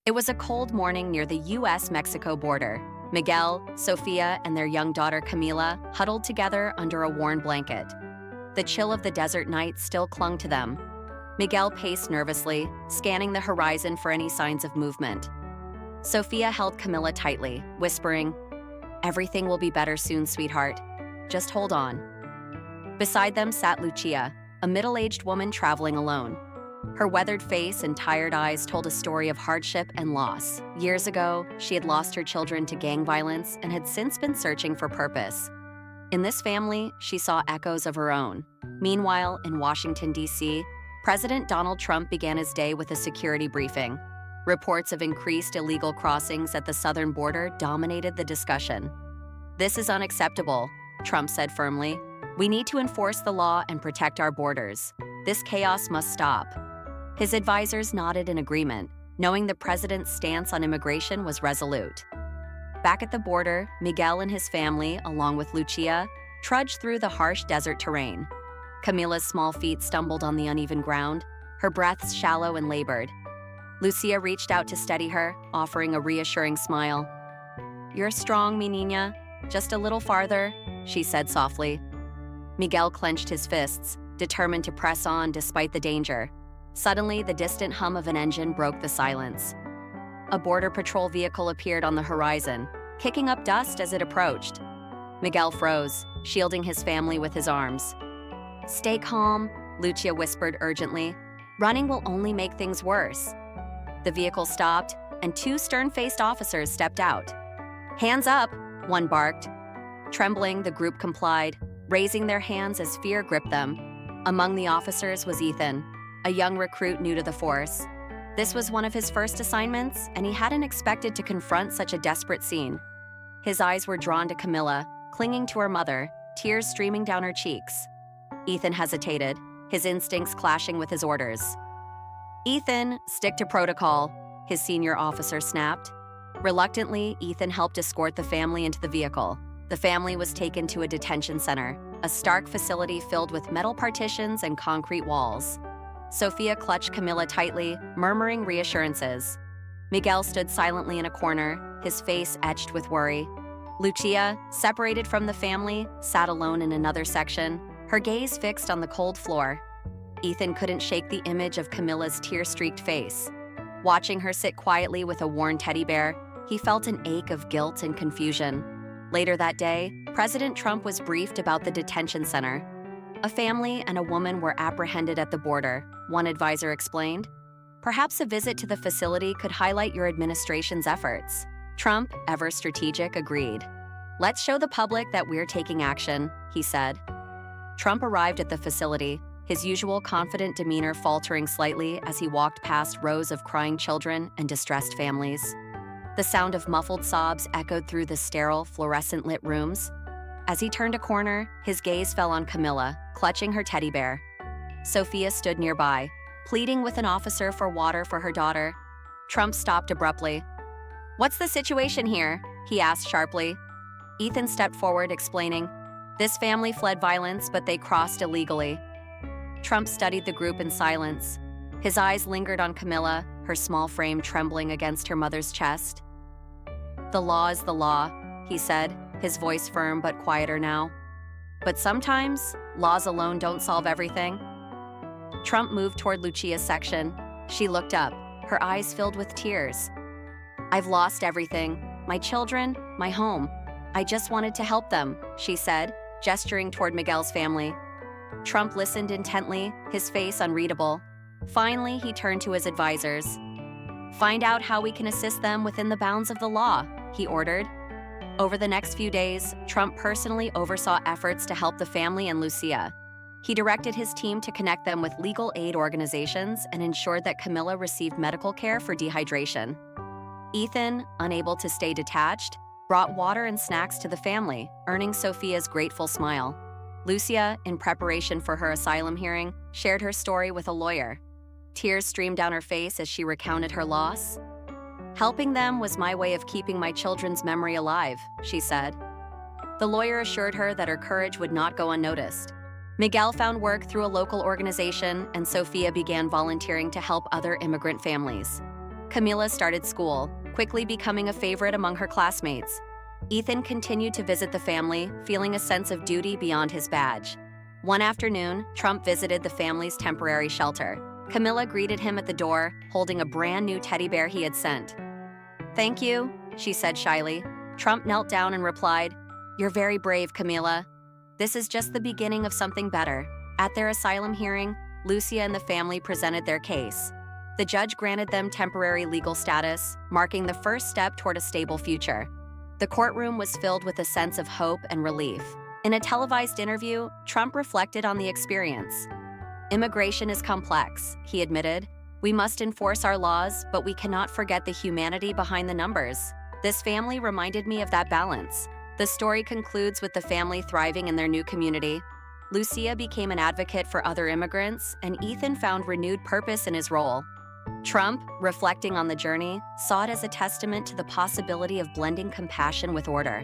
It was a cold morning near the US-Mexico border. Miguel, Sofia, and their young daughter Camila huddled together under a worn blanket. The chill of the desert night still clung to them. Miguel paced nervously, scanning the horizon for any signs of movement. Sofia held Camila tightly, whispering, "Everything will be better soon, sweetheart. Just hold on." Beside them sat Lucia, a middle-aged woman traveling alone. Her weathered face and tired eyes told a story of hardship and loss. Years ago, she had lost her children to gang violence and had since been searching for purpose. In this family, she saw echoes of her own. Meanwhile, in Washington, D.C., President Donald Trump began his day with a security briefing. Reports of increased illegal crossings at the southern border dominated the discussion. "This is unacceptable," Trump said firmly. "We need to enforce the law and protect our borders. This chaos must stop." His advisors nodded in agreement, knowing the president's stance on immigration was resolute. Back at the border, Miguel and his family, along with Lucia, trudged through the harsh desert terrain. Camila's small feet stumbled on the uneven ground, her breaths shallow and labored. Lucia reached out to steady her, offering a reassuring smile. "You're strong, mi niña. Just a little farther," she said softly. Miguel clenched his fists, determined to press on despite the danger. Suddenly, the distant hum of an engine broke the silence. A border patrol vehicle appeared on the horizon, kicking up dust as it approached. Miguel froze, shielding his family with his arms. "Stay calm," Lucia whispered urgently. "Running will only make things worse." The vehicle stopped, and two stern-faced officers stepped out. "Hands up," one barked. Trembling, the group complied, raising their hands as fear gripped them. Among the officers was Ethan, a young recruit new to the force. This was one of his first assignments, and he hadn't expected to confront such a desperate scene. His eyes were drawn to Camila, clinging to her mother, tears streaming down her cheeks. Ethan hesitated, his instincts clashing with his orders. "Ethan, stick to protocol," his senior officer snapped. Reluctantly, Ethan helped escort the family into the vehicle. The family was taken to a detention center, a stark facility filled with metal partitions and concrete walls. Sofia clutched Camila tightly, murmuring reassurances. Miguel stood silently in a corner, his face etched with worry. Lucia, separated from the family, sat alone in another section, her gaze fixed on the cold floor. Ethan couldn't shake the image of Camila's tear-streaked face. Watching her sit quietly with a worn teddy bear, he felt an ache of guilt and confusion. Later that day, President Trump was briefed about the detention center. "A family and a woman were apprehended at the border," one advisor explained. "Perhaps a visit to the facility could highlight your administration's efforts." Trump, ever strategic, agreed. "Let's show the public that we're taking action," he said. Trump arrived at the facility, his usual confident demeanor faltering slightly as he walked past rows of crying children and distressed families. The sound of muffled sobs echoed through the sterile, fluorescent-lit rooms. As he turned a corner, his gaze fell on Camila, clutching her teddy bear. Sofia stood nearby, pleading with an officer for water for her daughter. Trump stopped abruptly. "What's the situation here?" he asked sharply. Ethan stepped forward, explaining, "This family fled violence, but they crossed illegally." Trump studied the group in silence. His eyes lingered on Camila, her small frame trembling against her mother's chest. "The law is the law," he said, his voice firm but quieter now. "But sometimes, laws alone don't solve everything." Trump moved toward Lucia's section. She looked up, her eyes filled with tears. "I've lost everything. My children, my home. I just wanted to help them," she said, gesturing toward Miguel's family. Trump listened intently, his face unreadable. Finally, he turned to his advisors. "Find out how we can assist them within the bounds of the law," he ordered. Over the next few days, Trump personally oversaw efforts to help the family and Lucia. He directed his team to connect them with legal aid organizations and ensured that Camila received medical care for dehydration. Ethan, unable to stay detached, brought water and snacks to the family, earning Sofia's grateful smile. Lucia, in preparation for her asylum hearing, shared her story with a lawyer. Tears streamed down her face as she recounted her loss. "Helping them was my way of keeping my children's memory alive," she said. The lawyer assured her that her courage would not go unnoticed. Miguel found work through a local organization, and Sofia began volunteering to help other immigrant families. Camila started school, quickly becoming a favorite among her classmates. Ethan continued to visit the family, feeling a sense of duty beyond his badge. One afternoon, Trump visited the family's temporary shelter. Camila greeted him at the door, holding a brand new teddy bear he had sent. "Thank you," she said shyly. Trump knelt down and replied, "You're very brave, Camila. This is just the beginning of something better." At their asylum hearing, Lucia and the family presented their case. The judge granted them temporary legal status, marking the first step toward a stable future. The courtroom was filled with a sense of hope and relief. In a televised interview, Trump reflected on the experience. "Immigration is complex," he admitted. "We must enforce our laws, but we cannot forget the humanity behind the numbers. This family reminded me of that balance." The story concludes with the family thriving in their new community. Lucia became an advocate for other immigrants, and Ethan found renewed purpose in his role. Trump, reflecting on the journey, saw it as a testament to the possibility of blending compassion with order.